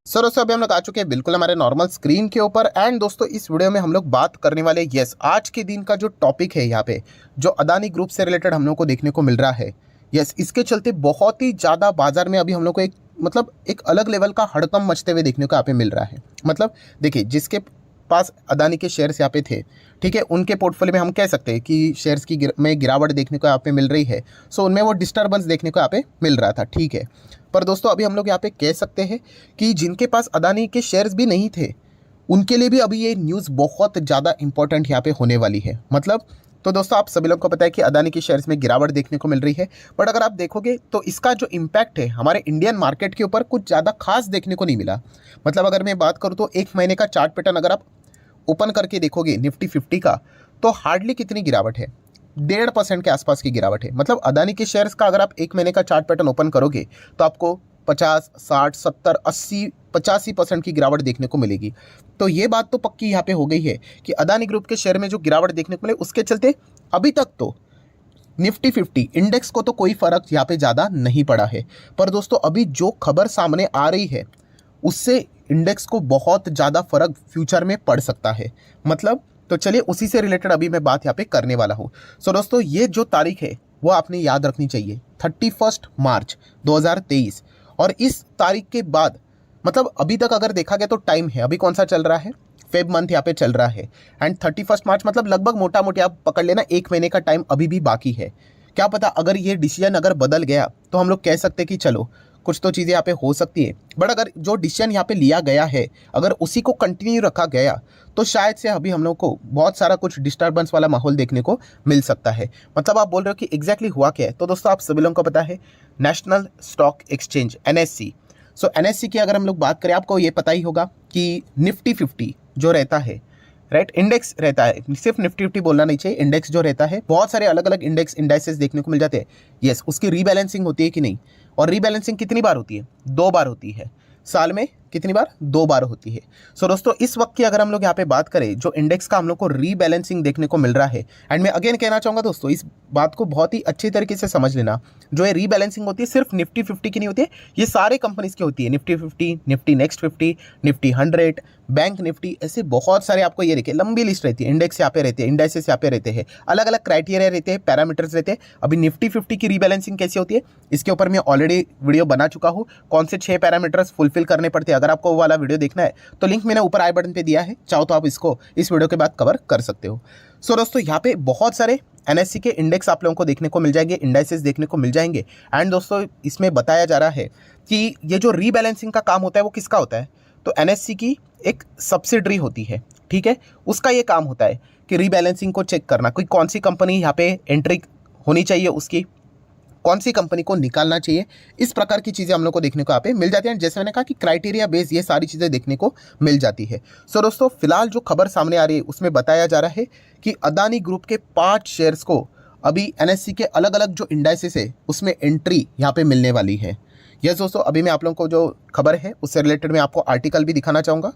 Sir दोस्तों अभी हम लोग आ चुके हैं बिल्कुल हमारे नॉर्मल स्क्रीन के ऊपर। एंड दोस्तों इस वीडियो में हम लोग बात करने वाले आज के दिन का जो टॉपिक है यहाँ पे जो अदानी ग्रुप से रिलेटेड हम लोग को देखने को मिल रहा है। इसके चलते बहुत ही ज़्यादा बाजार में अभी हम लोग को एक अलग लेवल का हड़कंप मचते हुए देखने को यहाँ पे मिल रहा है। देखिए, जिसके पास अदानी के शेयर्स यहाँ पे थे, ठीक है, उनके पोर्टफोलियो में हम कह सकते हैं कि शेयर्स की में गिरावट देखने को यहाँ पे मिल रही है। सो उनमें वो डिस्टर्बेंस देखने को यहाँ पे मिल रहा था, ठीक है। पर दोस्तों अभी हम लोग यहाँ पे कह सकते हैं कि जिनके पास अदानी के शेयर्स भी नहीं थे उनके लिए भी अभी ये न्यूज़ बहुत ज़्यादा इंपॉर्टेंट यहाँ पे होने वाली है। तो दोस्तों आप सभी लोग को पता है कि अदानी के शेयर्स में गिरावट देखने को मिल रही है, बट अगर आप देखोगे तो इसका जो इम्पैक्ट है हमारे इंडियन मार्केट के ऊपर कुछ ज़्यादा खास देखने को नहीं मिला। अगर मैं बात करूँ तो एक महीने का चार्ट पैटर्न अगर आप ओपन करके देखोगे निफ्टी 50 का, तो हार्डली कितनी गिरावट है, 1.5% के आसपास की गिरावट है। अदानी के शेयर्स का अगर आप एक महीने का चार्ट पैटर्न ओपन करोगे तो आपको 50, 60, 70, 80, 85% की गिरावट देखने को मिलेगी। तो ये बात तो पक्की यहाँ पे हो गई है कि अदानी ग्रुप के शेयर में जो गिरावट देखने को मिले उसके चलते अभी तक तो निफ्टी 50 इंडेक्स को तो कोई फर्क यहाँ पे ज़्यादा नहीं पड़ा है। पर दोस्तों अभी जो खबर सामने आ रही है उससे इंडेक्स को बहुत ज़्यादा फर्क फ्यूचर में पड़ सकता है। तो चलिए उसी से रिलेटेड अभी मैं बात यहाँ पे करने वाला हूँ। सो दोस्तों ये जो तारीख है वो आपने याद रखनी चाहिए, 31 मार्च 2023। और इस तारीख के बाद अभी तक अगर देखा गया तो टाइम है, अभी कौन सा चल रहा है, फेब मंथ यहाँ पे चल रहा है। एंड 31 मार्च लगभग मोटा मोटी आप पकड़ लेना एक महीने का टाइम अभी भी बाकी है। क्या पता अगर ये डिसीजन अगर बदल गया तो हम लोग कह सकते कि चलो कुछ तो चीज़ें यहाँ पे हो सकती है। बट अगर जो डिसीजन यहाँ पे लिया गया है अगर उसी को कंटिन्यू रखा गया तो शायद से अभी हम लोग को बहुत सारा कुछ डिस्टर्बेंस वाला माहौल देखने को मिल सकता है। आप बोल रहे हो कि एग्जैक्टली हुआ क्या है, तो दोस्तों आप सभी लोगों को पता है नेशनल स्टॉक एक्सचेंज NSE। सो NSE की अगर हम लोग बात करें, आपको ये पता ही होगा कि निफ्टी 50 जो रहता है, राइट, इंडेक्स रहता है, सिर्फ निफ्टी 50 बोलना नहीं चाहिए, इंडेक्स जो रहता है बहुत सारे अलग अलग इंडाइसेस देखने को मिल जाते हैं। उसकी रीबैलेंसिंग होती है कि नहीं, और रीबैलेंसिंग कितनी बार होती है, 2 बार होती है साल में, कितनी बार, 2 बार होती है। सो दोस्तों इस वक्त की अगर हम लोग यहाँ पे बात करें जो इंडेक्स का हम लोग को रीबैलेंसिंग देखने को मिल रहा है, एंड मैं अगेन कहना चाहूँगा दोस्तों इस बात को बहुत ही अच्छी तरीके से समझ लेना, जो ये रीबैलेंसिंग होती है सिर्फ निफ्टी 50 की नहीं होती है, ये सारे कंपनीज की होती है। Nifty 50, Nifty next 50, Nifty 100, bank Nifty, ऐसे बहुत सारे आपको ये देखिए लंबी लिस्ट रहती है, इंडेक्स यहाँ पे रहते हैं, इंडाइसेस यहाँ पे रहते हैं, अलग अलग क्राइटेरिया रहते हैं, पैरामीटर्स रहते हैं। अभी निफ्टी 50 की रीबैलेंसिंग कैसी होती है इसके ऊपर मैं ऑलरेडी वीडियो बना चुका हूँ, कौन से 6 पैरामीटर्स फुलफिल करने पड़ते हैं। अगर आपको वो वाला वीडियो देखना है तो लिंक मैंने ऊपर आई बटन पे दिया है, चाहो तो आप इसको इस वीडियो के बाद कवर कर सकते हो। सो दोस्तों यहाँ पे बहुत सारे NSE के इंडेक्स आप लोगों को देखने को मिल जाएंगे, इंडाइसेस देखने को मिल जाएंगे। एंड दोस्तों इसमें बताया जा रहा है कि ये जो रीबैलेंसिंग का काम होता है वो किसका होता है, तो NSE की एक सब्सिडरी होती है, ठीक है, उसका ये काम होता है कि रीबैलेंसिंग को चेक करना, कोई कौन सी कंपनी यहाँ पे एंट्री होनी चाहिए, उसकी कौन सी कंपनी को निकालना चाहिए, इस प्रकार की चीज़ें हम लोग को देखने को यहाँ पे मिल जाती हैं। जैसे मैंने कहा कि क्राइटेरिया बेस ये सारी चीज़ें देखने को मिल जाती है। सो दोस्तों फिलहाल जो खबर सामने आ रही है उसमें बताया जा रहा है कि अदानी ग्रुप के 5 शेयर्स को अभी NSE के अलग अलग जो इंडाइसेस है उसमें एंट्री यहाँ पे मिलने वाली है। दोस्तों अभी मैं आप लोगों को जो खबर है उससे रिलेटेड मैं आपको आर्टिकल भी दिखाना चाहूँगा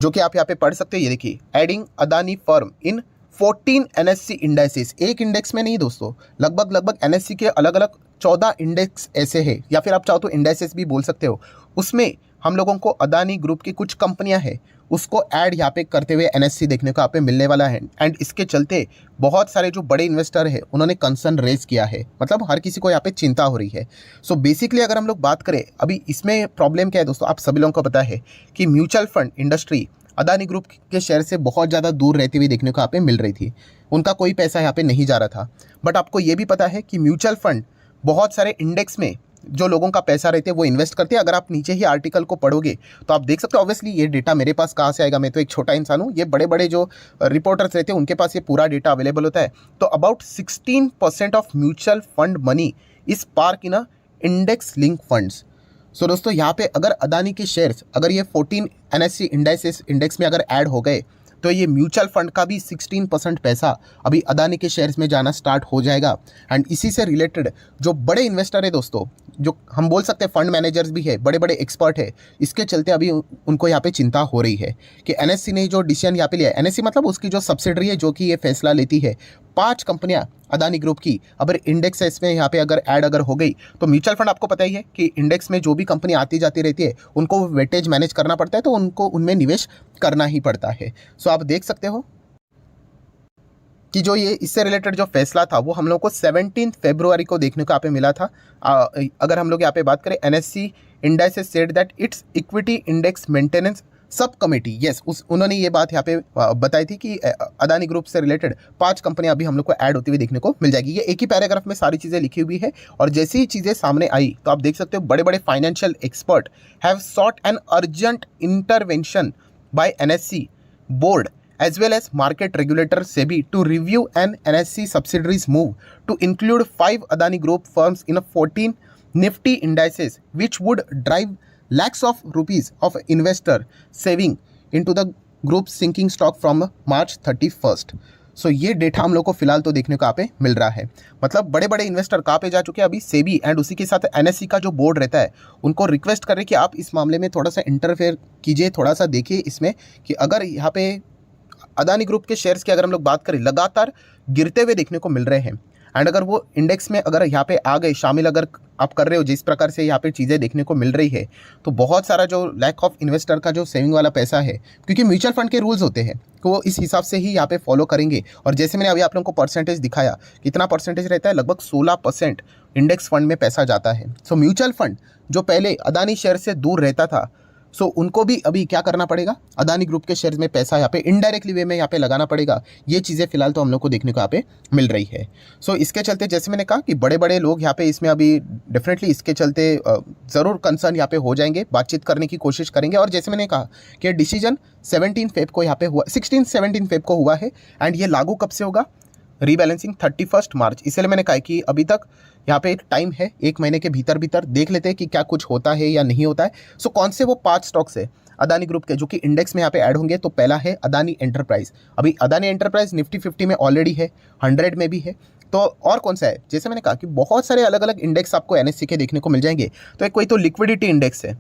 जो कि आप यहाँ पे पढ़ सकते हो। ये देखिए, एडिंग अदानी फर्म इन 14 NSE इंडाइसेस, एक इंडेक्स में नहीं दोस्तों, लगभग NSE के अलग अलग 14 इंडेक्स ऐसे हैं, या फिर आप चाहो तो इंडाइसेस भी बोल सकते हो, उसमें हम लोगों को अदानी ग्रुप की कुछ कंपनियां हैं उसको ऐड यहाँ पे करते हुए NSE देखने को यहाँ पे मिलने वाला है। एंड इसके चलते बहुत सारे जो बड़े इन्वेस्टर हैं उन्होंने कंसर्न रेज किया है, हर किसी को यहाँ पे चिंता हो रही है। सो बेसिकली अगर हम लोग बात करें अभी इसमें प्रॉब्लम क्या है दोस्तों, आप सभी लोगों को पता है कि mutual fund industry Adani group के शेयर से बहुत ज़्यादा दूर रहती हुई देखने को यहाँ पे मिल रही थी, उनका कोई पैसा यहाँ पे नहीं जा रहा था। बट आपको ये भी पता है कि म्यूचुअल फंड बहुत सारे इंडेक्स में जो लोगों का पैसा रहते हैं वो इन्वेस्ट करते हैं। अगर आप नीचे ही आर्टिकल को पढ़ोगे तो आप देख सकते हो, ऑब्वियसली ये डेटा मेरे पास कहाँ से आएगा, मैं तो एक छोटा इंसान हूँ, ये बड़े बड़े जो रिपोर्टर्स रहते हैं उनके पास ये पूरा डेटा अवेलेबल होता है। तो about 16% of mutual fund money is park in index link funds. So दोस्तों यहाँ पे अगर अदानी के शेयर्स अगर ये 14 NSE इंडेक्स में अगर ऐड हो गए तो ये म्यूचुअल फंड का भी 16% पैसा अभी अदानी के शेयर्स में जाना स्टार्ट हो जाएगा। एंड इसी से रिलेटेड जो बड़े इन्वेस्टर है दोस्तों, जो हम बोल सकते हैं फंड मैनेजर्स भी है, बड़े बड़े एक्सपर्ट है, इसके चलते अभी उनको यहाँ पे चिंता हो रही है कि NSE ने जो डिसीजन यहाँ पे लिया है, NSE उसकी जो सब्सिडरी है जो कि ये फैसला लेती है 5 कंपनियां अदानी ग्रुप की अगर इंडेक्स में यहाँ पे अगर ऐड अगर हो गई तो म्यूचुअल फंड आपको पता ही है कि इंडेक्स में जो भी कंपनी आती जाती रहती है उनको वेटेज मैनेज करना पड़ता है, तो उनको उनमें निवेश करना ही पड़ता है। सो आप देख सकते हो कि जो ये इससे रिलेटेड जो फैसला था वो हम लोग को 17 फरवरी को देखने को यहाँ पे मिला था। अगर हम लोग यहाँ पे बात करें, NSC indices said that it's equity index maintenance sub committee, yes उन्होंने ये बात यहाँ पे बताई थी कि अदानी ग्रुप से रिलेटेड 5 कंपनियां अभी हम लोग को ऐड होती हुई देखने को मिल जाएगी। ये एक ही पैराग्राफ में सारी चीज़ें लिखी हुई है और जैसी ही चीज़ें सामने आई तो आप देख सकते हो बड़े बड़े financial expert have short an urgent intervention bye NSC board as well as market regulator SEBI to review an NSE subsidiaries move to include 5 Adani Group firms in a 14 Nifty indices, which would drive lakhs of rupees of investor saving into the group's sinking stock from March 31st. सो ये data हम लोग को फिलहाल तो देखने को यहाँ पे मिल रहा है। मतलब बड़े बड़े इन्वेस्टर कहाँ पे जा चुके हैं अभी, सेबी एंड उसी के साथ एनएससी का जो बोर्ड रहता है उनको रिक्वेस्ट कर रहे कि आप इस मामले में थोड़ा सा इंटरफेयर कीजिए, थोड़ा सा देखिए इसमें कि अगर यहाँ पे अदानी ग्रुप के शेयर्स की अगर हम लोग बात करें लगातार गिरते हुए देखने को मिल रहे हैं एंड अगर वो इंडेक्स में अगर यहाँ पे आ गए शामिल अगर आप कर रहे हो जिस प्रकार से यहाँ पे चीज़ें देखने को मिल रही है तो बहुत सारा जो लैक ऑफ इन्वेस्टर का जो सेविंग वाला पैसा है, क्योंकि म्यूचुअल फंड के रूल्स होते हैं तो वो इस हिसाब से ही यहाँ पे फॉलो करेंगे। और जैसे मैंने अभी आप लोगों को परसेंटेज दिखाया, कितना परसेंटेज रहता है, लगभग 16% इंडेक्स फंड में पैसा जाता है। सो म्यूचुअल फंड जो पहले अदानी शेयर से दूर रहता था सो उनको भी अभी क्या करना पड़ेगा, अदानी ग्रुप के शेयर्स में पैसा यहाँ पे इनडायरेक्टली वे में यहाँ पे लगाना पड़ेगा। ये चीज़ें फिलहाल तो हम लोग को देखने को यहाँ पे मिल रही है। सो इसके चलते जैसे मैंने कहा कि बड़े बड़े लोग यहाँ पे इसमें अभी डेफिनेटली इसके चलते ज़रूर कंसर्न यहाँ पे हो जाएंगे, बातचीत करने की कोशिश करेंगे। और जैसे मैंने कहा कि डिसीजन 17 फेब को यहाँ पे हुआ, 16-17 फेब को हुआ है एंड ये लागू कब से होगा, रीबैलेंसिंग 31 मार्च। इसलिए मैंने कहा कि अभी तक यहाँ पे एक टाइम है, 1 महीने के भीतर भीतर देख लेते हैं कि क्या कुछ होता है या नहीं होता है। सो कौन से वो 5 स्टॉक्स है अदानी ग्रुप के जो कि इंडेक्स में यहाँ पे ऐड होंगे, तो पहला है अदानी एंटरप्राइज। अभी अदानी एंटरप्राइज निफ्टी 50 में ऑलरेडी है, 100 में भी है। तो और कौन सा है, जैसे मैंने कहा कि बहुत सारे अलग अलग इंडेक्स आपको एनएससी के देखने को मिल जाएंगे। तो एक कोई तो लिक्विडिटी इंडेक्स है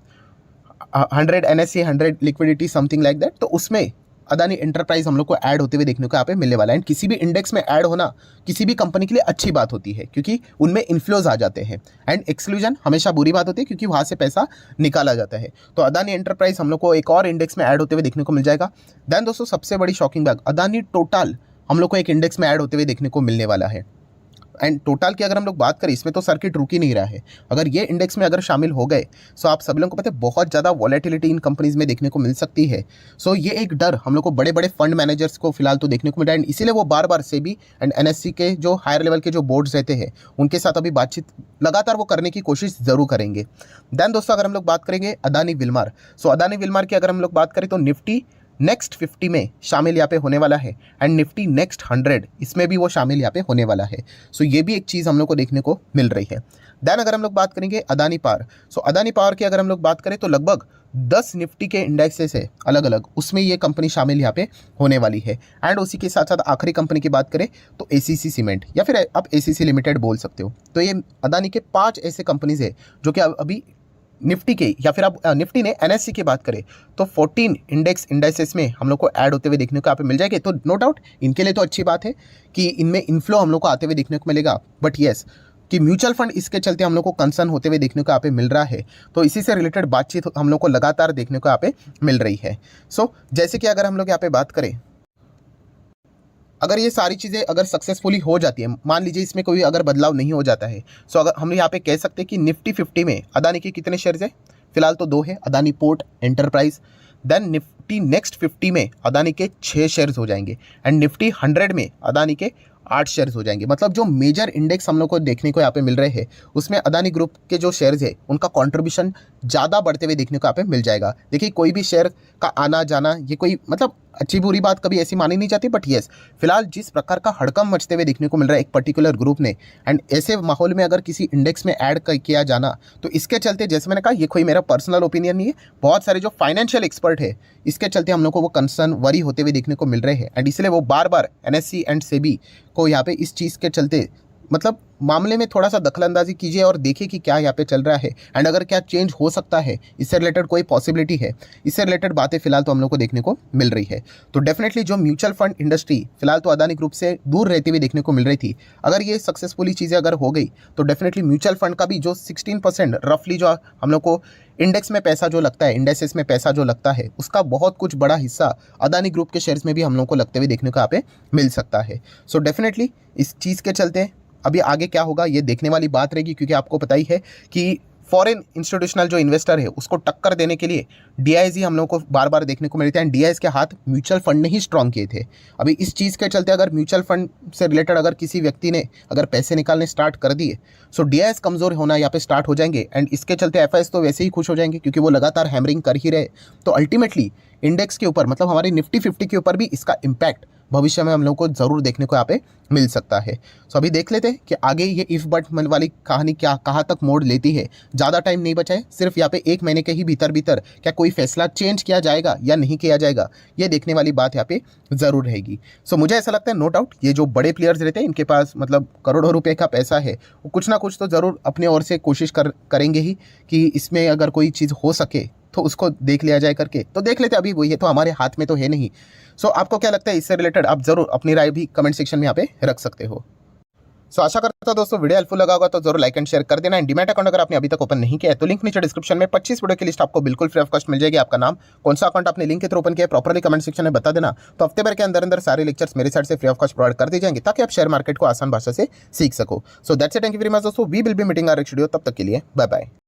100 NSC 100 liquidity something like that, तो उसमें अदानी एंटरप्राइज हम लोग को ऐड होते हुए देखने को यहाँ पे मिलने वाला है। एंड किसी भी इंडेक्स में ऐड होना किसी भी कंपनी के लिए अच्छी बात होती है क्योंकि उनमें इन्फ्लोज आ जाते हैं एंड एक्सक्लूजन हमेशा बुरी बात होती है क्योंकि वहाँ से पैसा निकाला जाता है। तो अदानी एंटरप्राइज हम लोग को एक और इंडेक्स में ऐड होते हुए देखने को मिल जाएगा। देन दोस्तों सबसे बड़ी शॉकिंग बात, अदानी टोटल हम लोग को एक इंडेक्स में ऐड होते हुए देखने को मिलने वाला है। एंड टोटल की अगर हम लोग बात करें इसमें तो सर्किट रुक ही नहीं रहा है। अगर ये इंडेक्स में अगर शामिल हो गए सो आप सब लोगों को पता है बहुत ज़्यादा वॉलेटिलिटी इन कंपनीज में देखने को मिल सकती है। सो ये एक डर हम लोग को बड़े बड़े फंड मैनेजर्स को फिलहाल तो देखने को मिल रहा है। इसीलिए वो बार बार सेबी एंड एनएससी के जो हायर लेवल के जो बोर्ड्स रहते हैं उनके साथ अभी बातचीत लगातार वो करने की कोशिश ज़रूर करेंगे। देन दोस्तों अगर हम लोग बात करेंगे अदानी विल्मार, सो अदानी विल्मार की अगर हम लोग बात करें तो निफ्टी नेक्स्ट 50 में शामिल यहाँ पे होने वाला है एंड निफ्टी नेक्स्ट 100 इसमें भी वो शामिल यहाँ पे होने वाला है। सो ये भी एक चीज़ हम लोग को देखने को मिल रही है। देन अगर हम लोग बात करेंगे अदानी पावर, सो अदानी पावर की अगर हम लोग बात करें तो लगभग 10 निफ्टी के इंडेक्सेस है अलग अलग, उसमें ये कंपनी शामिल यहाँ पे होने वाली है। एंड उसी के साथ साथ आखिरी कंपनी की बात करें तो एसीसी सीमेंट या फिर आप एसीसी लिमिटेड बोल सकते हो। तो ये अदानी के 5 ऐसे कंपनीज है जो कि अभी निफ्टी के या फिर आप निफ्टी ने एनएससी की बात करें तो 14 इंडेक्सेस में हम लोग को ऐड होते हुए देखने को यहाँ पे मिल जाएंगे। तो नो डाउट इनके लिए तो अच्छी बात है कि इनमें इन्फ्लो हम लोग को आते हुए देखने को मिलेगा। बट येस कि म्यूचुअल फंड इसके चलते हम लोग को कंसर्न होते हुए देखने को यहाँ पे मिल रहा है। तो इसी से रिलेटेड बातचीत हम लोग को लगातार देखने को यहाँ पे मिल रही है। सो जैसे कि अगर हम लोग यहाँ पे बात करें, अगर ये सारी चीज़ें अगर सक्सेसफुली हो जाती है, मान लीजिए इसमें कोई अगर बदलाव नहीं हो जाता है, सो अगर हम यहाँ पे कह सकते हैं कि निफ्टी 50 में अदानी के कितने शेयर्स है, फिलहाल तो 2 है, Adani port enterprise. Then Nifty next 50 में अदानी के 6 शेयर्स हो जाएंगे एंड निफ्टी 100 में अदानी के 8 शेयर्स हो जाएंगे। मतलब जो मेजर इंडेक्स हम लोग को देखने को यहाँ पे मिल रहे हैं उसमें अदानी ग्रुप के जो शेयर्स है उनका कंट्रीब्यूशन ज़्यादा बढ़ते हुए देखने को यहाँ पे मिल जाएगा। देखिए कोई भी शेयर का आना जाना ये कोई मतलब अच्छी बुरी बात कभी ऐसी मानी नहीं जाती, बट येस फिलहाल जिस प्रकार का हड़कंप मचते हुए देखने को मिल रहा है एक पर्टिकुलर ग्रुप ने एंड ऐसे माहौल में अगर किसी इंडेक्स में ऐड किया जाना तो इसके चलते जैसे मैंने कहा ये कोई मेरा पर्सनल ओपिनियन नहीं है, बहुत सारे जो फाइनेंशियल एक्सपर्ट है इसके चलते हम लोग को वो कंसर्न वरी होते हुए देखने को मिल रहे हैं। एंड इसलिए वो बार बार एनएससी एंड सेबी को यहाँ पे इस चीज़ के चलते मतलब मामले में थोड़ा सा दखलंदाजी कीजिए और देखिए कि क्या यहाँ पे चल रहा है एंड अगर क्या चेंज हो सकता है, इससे रिलेटेड कोई पॉसिबिलिटी है, इससे रिलेटेड बातें फिलहाल तो हम लोग को देखने को मिल रही है। तो डेफिनेटली जो म्यूचुअल फंड इंडस्ट्री फिलहाल तो अदानी ग्रुप से दूर रहती हुई देखने को मिल रही थी, अगर ये सक्सेसफुली चीज़ें अगर हो गई तो डेफिनेटली म्यूचुअल फंड का भी जो 16% रफली जो हम लोग को इंडेक्स में पैसा जो लगता है, इंडेक्सेस में पैसा जो लगता है, उसका बहुत कुछ बड़ा हिस्सा अदानी ग्रुप के शेयर्स में भी हम लोग को लगते हुए देखने को यहाँ पे मिल सकता है। सो डेफिनेटली इस चीज़ के चलते अभी आगे क्या होगा ये देखने वाली बात रहेगी, क्योंकि आपको पता ही है कि फॉरेन इंस्टीट्यूशनल जो इन्वेस्टर है उसको टक्कर देने के लिए डीआईएस ही हम लोगों को बार बार देखने को मिलते हैं एंड डीआईएस के हाथ म्यूचुअल फंड ने ही स्ट्रॉन्ग किए थे। अभी इस चीज़ के चलते अगर म्यूचुअल फंड से रिलेटेड अगर किसी व्यक्ति ने अगर पैसे निकालने स्टार्ट कर दिए, सो डीआईएस कमज़ोर होना यहाँ पे स्टार्ट हो जाएंगे एंड इसके चलते एफआईएस तो वैसे ही खुश हो जाएंगे क्योंकि वो लगातार हैमरिंग कर ही रहे। तो अल्टीमेटली इंडेक्स के ऊपर मतलब हमारी निफ्टी 50 के ऊपर भी इसका इम्पैक्ट भविष्य में हम लोग को ज़रूर देखने को यहाँ पे मिल सकता है। सो अभी देख लेते हैं कि आगे ये इफ बट वाली कहानी क्या कहाँ तक मोड़ लेती है। ज़्यादा टाइम नहीं बचा है, सिर्फ यहाँ पे 1 महीने के ही भीतर क्या कोई फैसला चेंज किया जाएगा या नहीं किया जाएगा, ये देखने वाली बात यहाँ पे ज़रूर रहेगी। सो मुझे ऐसा लगता है नो डाउट ये जो बड़े प्लेयर्स रहते हैं इनके पास मतलब करोड़ों रुपये का पैसा है, वो कुछ ना कुछ तो ज़रूर अपने ओर से कोशिश करेंगे ही कि इसमें अगर कोई चीज़ हो सके तो उसको देख लिया जाए करके। तो देख लेते, अभी वो ये तो हमारे हाथ में तो है नहीं। सो आपको क्या लगता है इससे रिलेटेड, आप जरूर अपनी राय भी कमेंट सेक्शन में यहाँ पे रख सकते हो। सो आशा करता हूं दोस्तों वीडियो हेल्पफुल लगा होगा तो जरूर लाइक एंड शेयर कर देना। एंड डीमैट अकाउंट अगर आपने अभी तक ओपन नहीं किया है तो लिंक नीचे डिस्क्रिप्शन में 25 वीडियो की लिस्ट आपको बिल्कुल फ्री ऑफ कॉस्ट मिल जाएगी। आपका नाम, कौन सा अकाउंट आपने लिंक के थ्रू ओपन किया है, प्रॉपर्ली कमेंट सेक्शन में बता देना। तो हफ्ते भर के अंदर अंदर सारे लेक्चर्स मेरे साइड से फ्री ऑफ कॉस्ट प्रोवाइड कर दिए जाएंगे ताकि आप शेयर मार्केट को आसान भाषा से सीख सको। So that's it, thank you very much दोस्तों, we will be meeting our next video. तब तक के लिए बाय बाय।